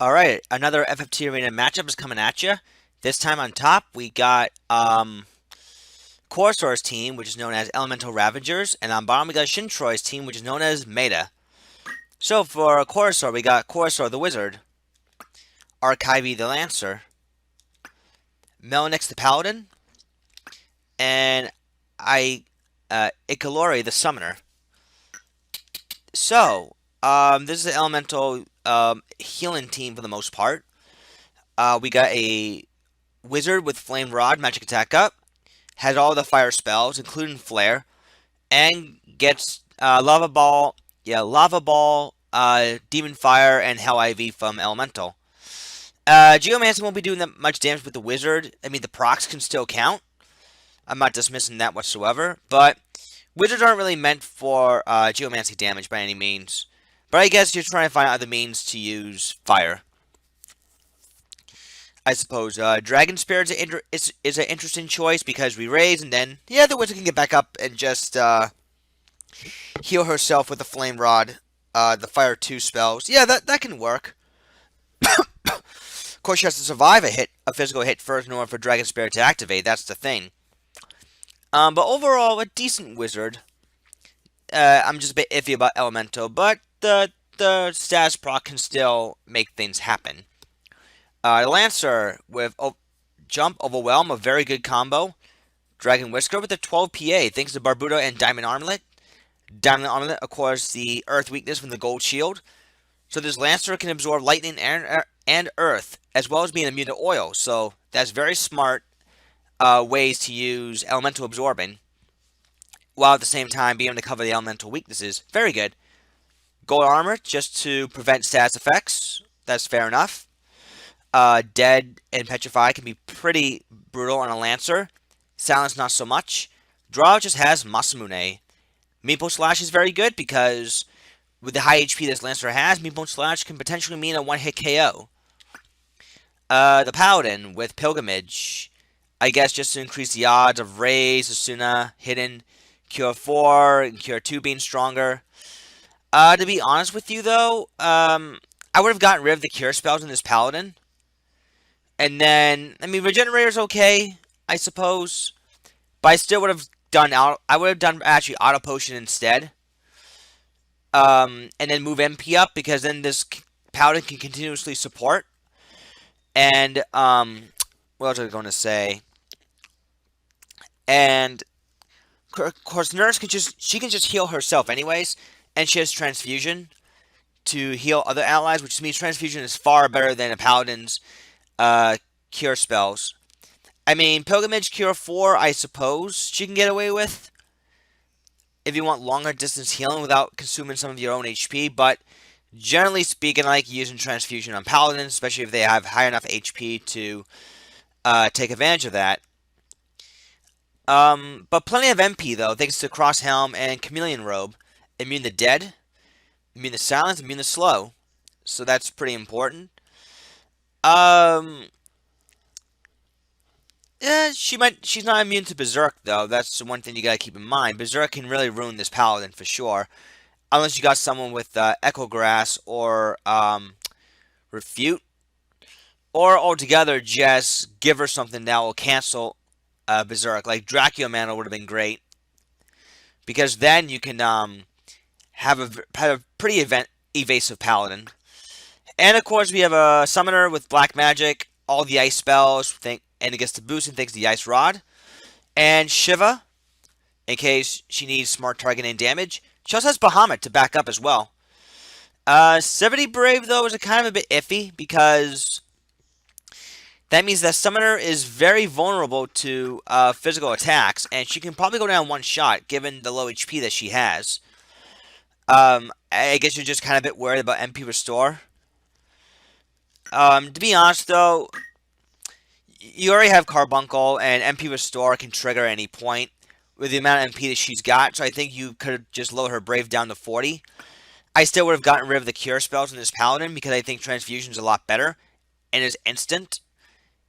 Alright, another FFT Arena matchup is coming at you. This time on top, we got Corosar's team, which is known as Elemental Ravagers, and on bottom we got Shintroy's team, which is known as Meta. So for Corosar, we got Corosar the Wizard, Archive the Lancer, Melnix the Paladin, and Ikalori the Summoner. So, this is an Elemental healing team for the most part. We got a Wizard with Flame Rod, magic attack up, has all the fire spells, including Flare, and gets Lava Ball, Demon Fire, and Hell IV from Elemental. Geomancy won't be doing that much damage with the Wizard. I mean, the procs can still count. I'm not dismissing that whatsoever, but Wizards aren't really meant for Geomancy damage by any means. But I guess you're trying to find other means to use fire. I suppose Dragon Spirit is an interesting choice because we raise and then, yeah, the Wizard can get back up and just heal herself with the Flame Rod, the Fire 2 spells. Yeah, that can work. Of course, she has to survive a physical hit first in order for Dragon Spirit to activate. That's the thing. But overall, a decent Wizard. I'm just a bit iffy about Elemental, but the status proc can still make things happen. Lancer with Jump, Overwhelm, a very good combo. Dragon Whisker with a 12 PA, thanks to Barbudo and Diamond Armlet. Diamond Armlet, of course, the Earth weakness from the Gold Shield. So this Lancer can absorb Lightning and Earth, as well as being immune to Oil. So that's very smart ways to use Elemental Absorbing, while at the same time being able to cover the Elemental weaknesses. Very good. Gold Armor, just to prevent status effects. That's fair enough. Dead and Petrify can be pretty brutal on a Lancer. Silence not so much. Draw just has Masamune. Meepo Slash is very good because with the high HP this Lancer has, Meepo Slash can potentially mean a one-hit KO. The Paladin with Pilgrimage. I guess just to increase the odds of Raise, Asuna, Hidden, Cure 4, and Cure 2 being stronger. To be honest with you though, I would have gotten rid of the Cure spells in this Paladin. And then, I mean, Regenerator's okay, I suppose. But I still would have done actually Auto Potion instead. And then move MP up, because then this Paladin can continuously support. And, what else was I going to say? And, of course, Nurse can just heal herself anyways. And she has Transfusion to heal other allies, which means Transfusion is far better than a Paladin's cure spells. I mean, Pilgrimage Cure 4, I suppose she can get away with if you want longer distance healing without consuming some of your own HP, but generally speaking, I like using Transfusion on Paladins, especially if they have high enough HP to take advantage of that. But plenty of MP, though, thanks to Cross Helm and Chameleon Robe. Immune to Dead, immune to Silence, immune to Slow. So that's pretty important. Yeah, she's not immune to Berserk, though. That's the one thing you gotta keep in mind. Berserk can really ruin this Paladin, for sure. Unless you got someone with Echo Grass or Refute. Or altogether, just give her something that will cancel Berserk. Like Dracula Mana would have been great. Because then you can have a pretty evasive Paladin. And of course, we have a Summoner with Black Magic, all the Ice spells, and it gets to boost and thanks to the Ice Rod. And Shiva, in case she needs smart targeting damage. She also has Bahamut to back up as well. 70 Brave, though, is kind of a bit iffy, because that means that Summoner is very vulnerable to physical attacks, and she can probably go down one shot, given the low HP that she has. I guess you're just kind of a bit worried about MP Restore. To be honest, though, you already have Carbuncle, and MP Restore can trigger at any point with the amount of MP that she's got, so I think you could just lower her Brave down to 40. I still would have gotten rid of the Cure spells in this Paladin, because I think Transfusion's a lot better, and is instant,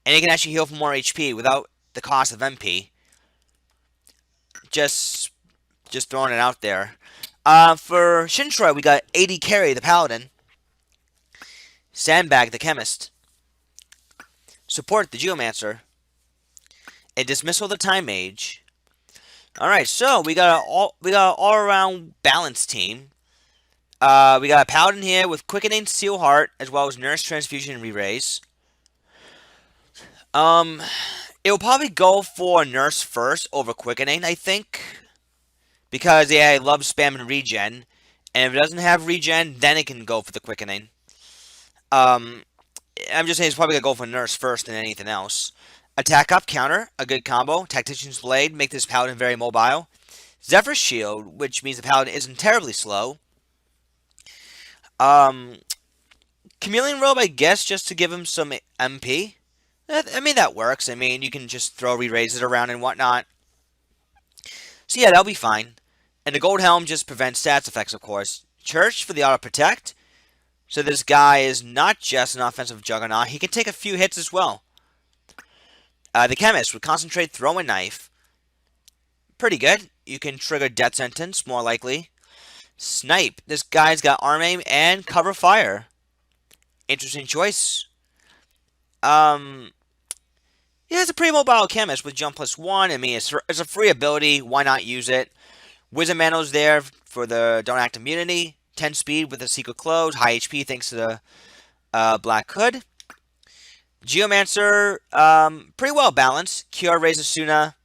and it can actually heal for more HP without the cost of MP. Just throwing it out there. For Shintroy, we got AD Carry, the Paladin. Sandbag the Chemist. Support the Geomancer. A Dismissal the Time Mage. Alright, so we got an all around balanced team. We got a Paladin here with Quickening, Seal Heart, as well as Nurse, Transfusion, and Re-Raise. It will probably go for Nurse first over Quickening, I think. Because, yeah, I love spamming Regen. And if it doesn't have Regen, then it can go for the Quickening. I'm just saying it's probably going to go for Nurse first than anything else. Attack up, counter, a good combo. Tactician's Blade, make this Paladin very mobile. Zephyr's Shield, which means the Paladin isn't terribly slow. Chameleon Robe, I guess, just to give him some MP. I mean, that works. I mean, you can just throw re-raises around and whatnot. So yeah, that'll be fine. And the Gold Helm just prevents stats effects, of course. Church for the auto protect. So this guy is not just an offensive juggernaut. He can take a few hits as well. The Chemist with Concentrate, Throw, and Knife. Pretty good. You can trigger Death Sentence, more likely. Snipe. This guy's got Arm Aim and Cover Fire. Interesting choice. Yeah, it's a pretty mobile Chemist with Jump +1. I mean, it's a free ability. Why not use it? Wizard Mantl's there for the Don't Act immunity. 10 speed with a Secret Close. High HP thanks to the Black Hood. Geomancer, pretty well balanced. Cure, Raise Asuna.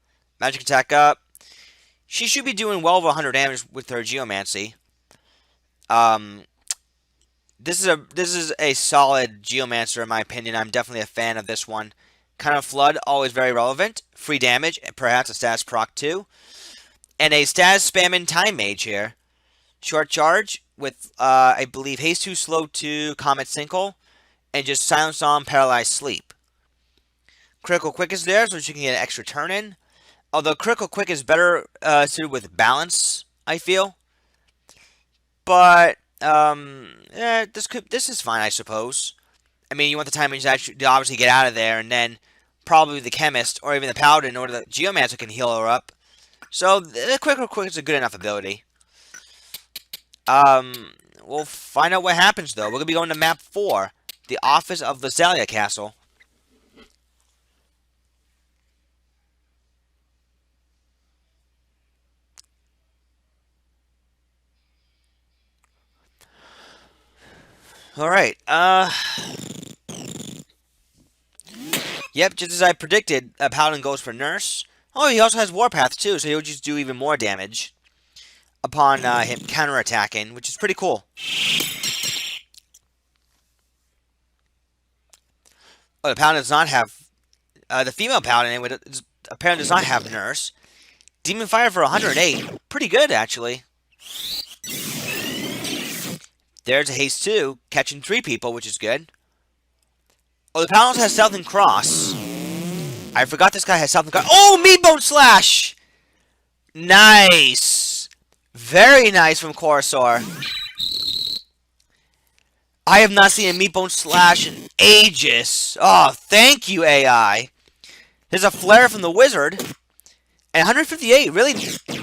Magic Attack up. She should be doing well over 100 damage with her Geomancy. This is a solid Geomancer in my opinion. I'm definitely a fan of this one. Kind of Flood, always very relevant. Free damage, perhaps a status proc too. And a status spamming Time Mage here. Short Charge with, I believe, Haste 2, Slow 2, Comet Sinkhole. And just Silence on, Paralyzed Sleep. Critical Quick is there, so she can get an extra turn in. Although Critical Quick is better suited with Balance, I feel. But, yeah, this is fine, I suppose. I mean, you want the Time Mage to obviously get out of there, and then probably the Chemist, or even the Paladin, or the Geomancer can heal her up. So, the Critical Quick is a good enough ability. We'll find out what happens, though. We're going to be going to map 4. The Office of Visalia Castle. Alright, yep, just as I predicted, Paladin goes for Nurse. Oh, he also has Warpath, too, so he'll just do even more damage upon him counterattacking, which is pretty cool. Oh, the Paladin does not have... the female Paladin, anyway, apparently does not have Nurse. Demon Fire for 108. Pretty good, actually. There's a Haste 2, catching 3 people, which is good. Oh, the Paladin has Stealth and Cross. I forgot this guy has Stealth and Cross. Oh, Meatbone Slash! Nice! Very nice from Corosar. I have not seen a Meatbone Slash in ages. Oh, thank you, AI. There's a Flare from the Wizard. And 158, really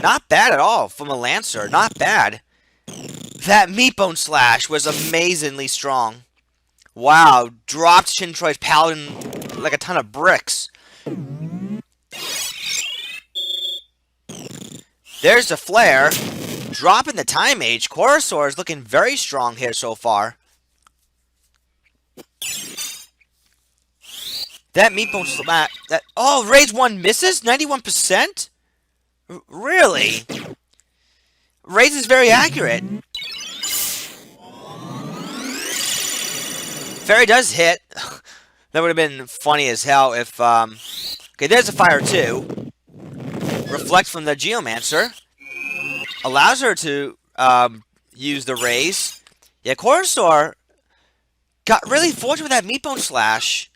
not bad at all from a Lancer. Not bad. That Meatbone Slash was amazingly strong. Wow, dropped Shintroy's Paladin like a ton of bricks. There's the Flare. Dropping the Time Mage. Corosar is looking very strong here so far. That Meatbone Slash... Oh, Raise 1 misses? 91%? Really? Raise is very accurate. Fairy does hit. That would have been funny as hell if, Okay, there's a Fire 2. Reflect from the Geomancer. Allows her to, use the Raise. Yeah, Corosar got really fortunate with that Meatbone Slash.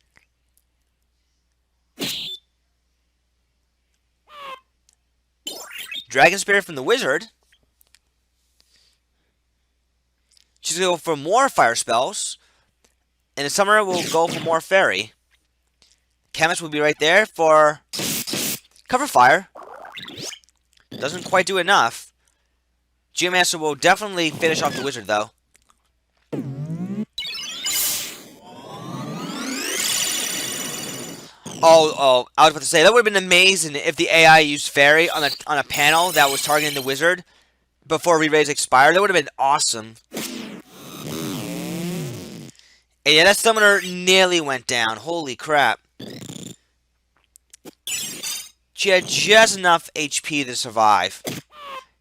Dragon Spirit from the Wizard. She's going to go for more Fire spells. In the summer, we'll go for more Fairy. Chemist will be right there for Cover Fire. Doesn't quite do enough. Geomancer will definitely finish off the Wizard, though. I was about to say that would have been amazing if the AI used fairy on a panel that was targeting the wizard before re-raise expired. That would have been awesome. And yeah, that summoner nearly went down. Holy crap. She had just enough HP to survive.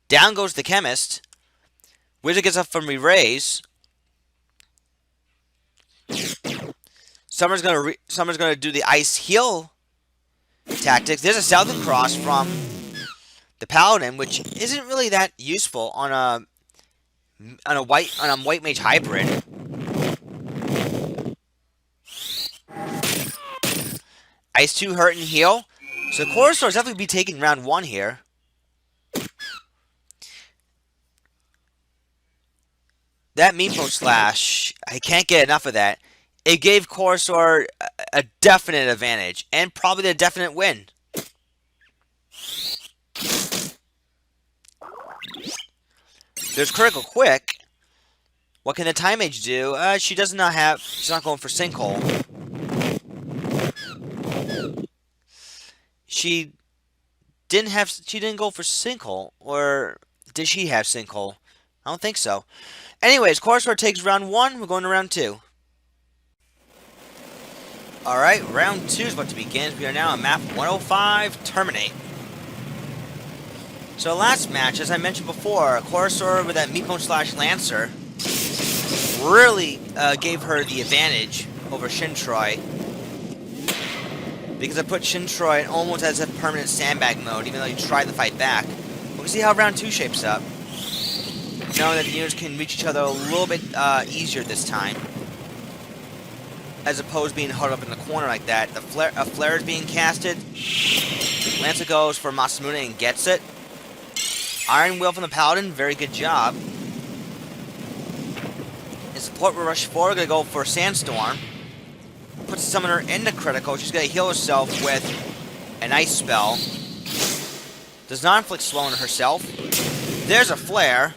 Down goes the chemist. Wizard gets up from re-raise. Summer's gonna do the ice heal tactics. There's a Southern Cross from the Paladin, which isn't really that useful on a white mage hybrid. Ice 2 hurt and heal. So Corosar's definitely be taking round 1 here. That Meatbone Slash, I can't get enough of that. It gave Corosar a definite advantage, and probably a definite win. There's Critical Quick. What can the Time Mage do? She's not going for Sinkhole. She didn't go for Sinkhole, or did she have Sinkhole? I don't think so. Anyways, Corosar takes round 1, we're going to round 2. Alright, round 2 is about to begin. We are now on map 105, Terminate. So last match, as I mentioned before, Corosar with that Meatbone Slash Lancer really gave her the advantage over Shintroy. Because I put Shintroy almost as a permanent sandbag mode, even though he tried to fight back. We'll see how round 2 shapes up. Knowing that the units can reach each other a little bit easier this time. As opposed to being huddled up in the corner like that. A flare is being casted. Lancer goes for Masamune and gets it. Iron Will from the Paladin, very good job. In support with Rush 4, we're going to go for Sandstorm. Puts the summoner in the critical. She's going to heal herself with an ice spell. Does not inflict slow on herself. There's a flare.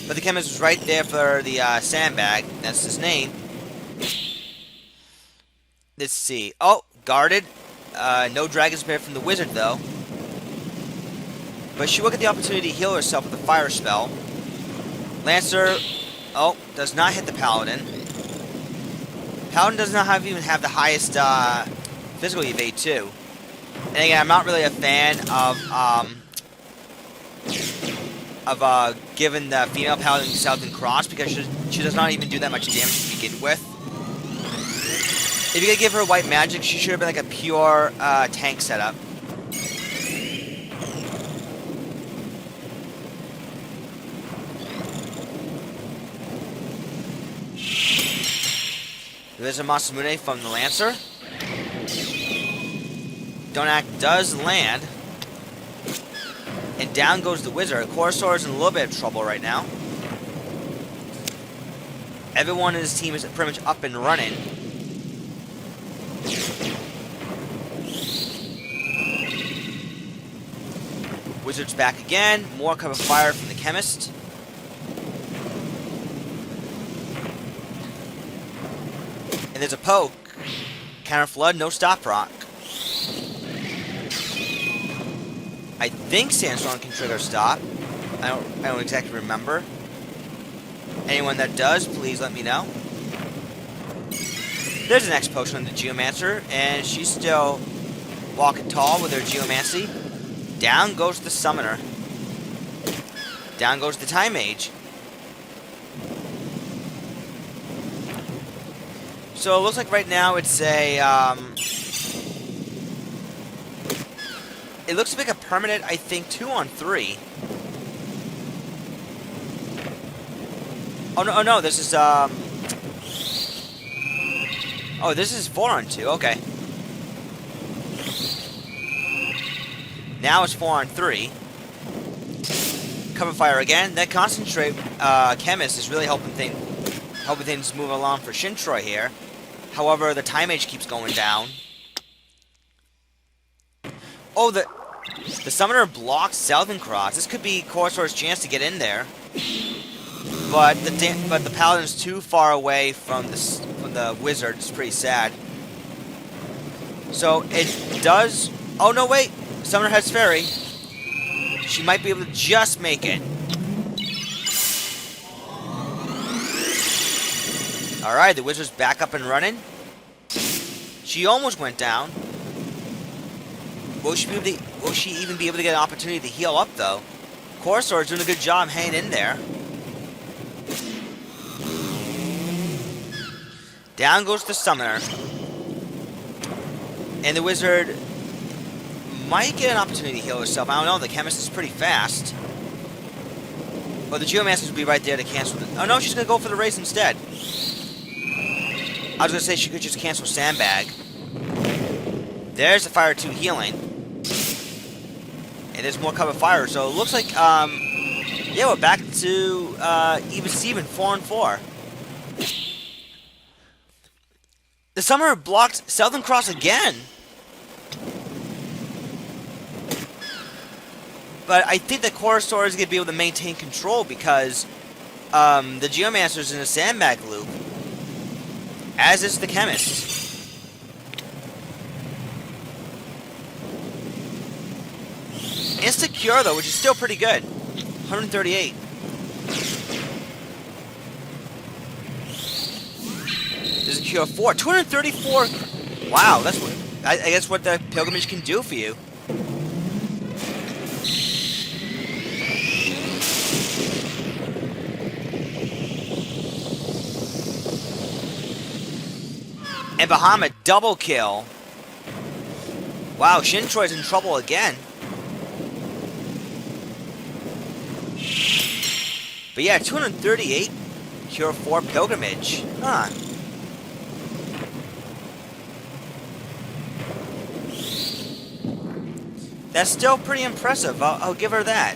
But the chemist was right there for the sandbag. That's his name. Let's see. Oh, guarded. No Dragon Spirit from the wizard, though. But she will get the opportunity to heal herself with a fire spell. Lancer, does not hit the Paladin. Paladin does not even have the highest physical evade, too. And again, I'm not really a fan of giving the female Paladin Southern Cross because she does not even do that much damage to begin with. If you could give her white magic, she should have been like a pure tank setup. There's a Masamune from the Lancer. Donak does land. And down goes the wizard. Corosar is in a little bit of trouble right now. Everyone in his team is pretty much up and running. Wizard's back again. More cover fire from the chemist. And there's a poke. Counter flood, no stop rock. I think Sandstorm can trigger stop. I don't exactly remember. Anyone that does, please let me know. There's an X potion on the Geomancer, and she's still walking tall with her Geomancy. Down goes the Summoner. Down goes the Time Mage. So it looks like right now it's a it looks like a permanent, I think, 2-on-3. Oh no, this is oh, this is 4-on-2. Okay. Now it's 4-on-3. Cover fire again. That concentrate chemist is really helping things move along for Shintroy here. However, the Time Mage keeps going down. Oh, the Summoner blocks Southern Cross. This could be Corosar's chance to get in there. But the Paladin's too far away from the the wizard. It's pretty sad. So it does... Oh, no, wait. Summoner has Fairy. She might be able to just make it. Alright, the wizard's back up and running. She almost went down. Will she even be able to get an opportunity to heal up, though? Corosar is doing a good job hanging in there. Down goes the summoner. And the wizard might get an opportunity to heal herself. I don't know, the chemist is pretty fast. But the Geomancer will be right there to cancel the... Oh no, she's going to go for the race instead. I was going to say she could just cancel Sandbag. There's the Fire 2 healing. And there's more cover fire, so it looks like, yeah, we're back to, even Steven, 4-4. The Summoner blocked Southern Cross again. But I think that Corosar is going to be able to maintain control because, the Geomancer is in a Sandbag loop. As is the Chemist. Instant Cure, though, which is still pretty good. 138. There's a Cure 4. 234. Wow, that's what... I guess what the Pilgrimage can do for you. And Bahamut, double kill. Wow, Shintroy's in trouble again. But yeah, 238 Cure 4 Pilgrimage. Huh. That's still pretty impressive. I'll give her that.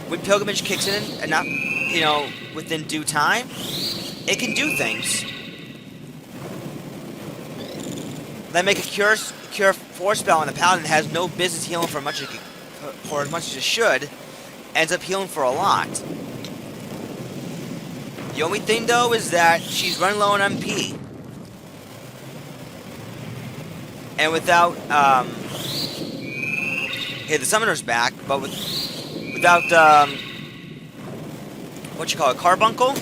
When Pilgrimage kicks in enough, you know, within due time, it can do things. Then make a Cure 4 spell on the Paladin that has no business healing for as much as it should. Ends up healing for a lot. The only thing, though, is that she's running low on MP. And without, hey, the Summoner's back, but without, what you call it, Carbuncle,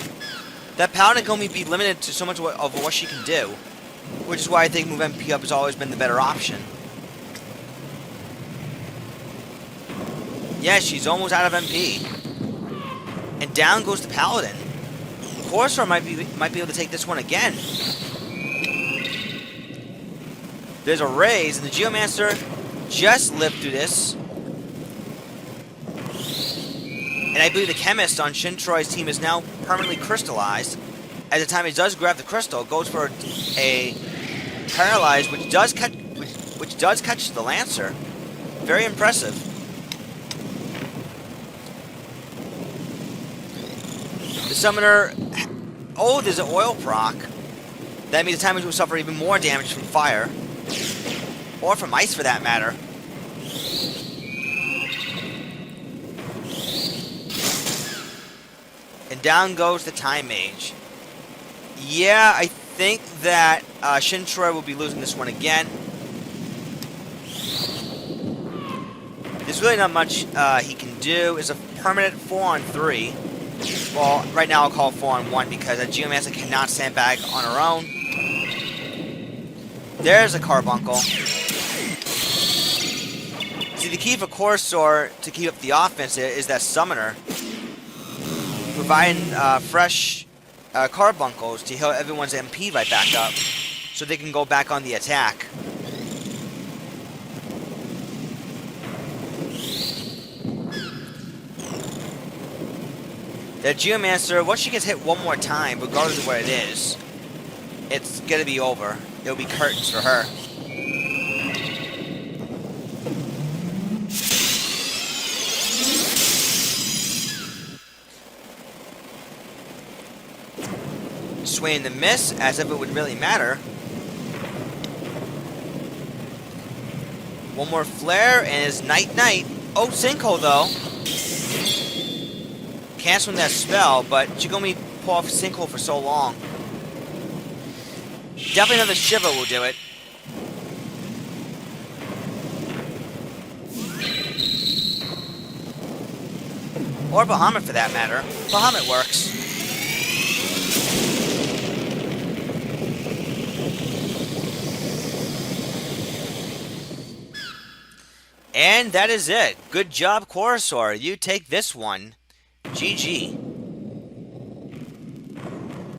that Paladin can only be limited to so much of what she can do. Which is why I think move MP up has always been the better option. Yeah, she's almost out of MP. And down goes the Paladin. Corosar might be able to take this one again. There's a raise, and the Geomancer just lived through this. And I believe the Chemist on Shintroy's team is now permanently crystallized. At the time he does grab the crystal, goes for a paralyze, which does catch the Lancer. Very impressive. The Summoner... Oh, there's an oil proc. That means the Time will suffer even more damage from fire. Or from ice, for that matter. And down goes the Time Mage. Yeah, I think that Shintroy will be losing this one again. There's really not much he can do. It's a permanent 4-on-3. Well, right now I'll call it 4-on-1 because a Geomancer cannot sandbag on her own. There's a Carbuncle. See, the key for Corosar to keep up the offense is that Summoner. Providing fresh Carbuncles to heal everyone's MP right back up. So they can go back on the attack. The Geomancer, once she gets hit one more time, regardless of what it is, it's gonna be over. It'll be curtains for her. Swing the miss, as if it would really matter. One more flare, and it's night-night. Oh, Sinkhole, though. Canceling that spell, but she can only pull off Sinkhole for so long. Definitely another Shiva will do it. Or Bahamut for that matter. Bahamut works. And that is it. Good job, Corosar. You take this one. GG.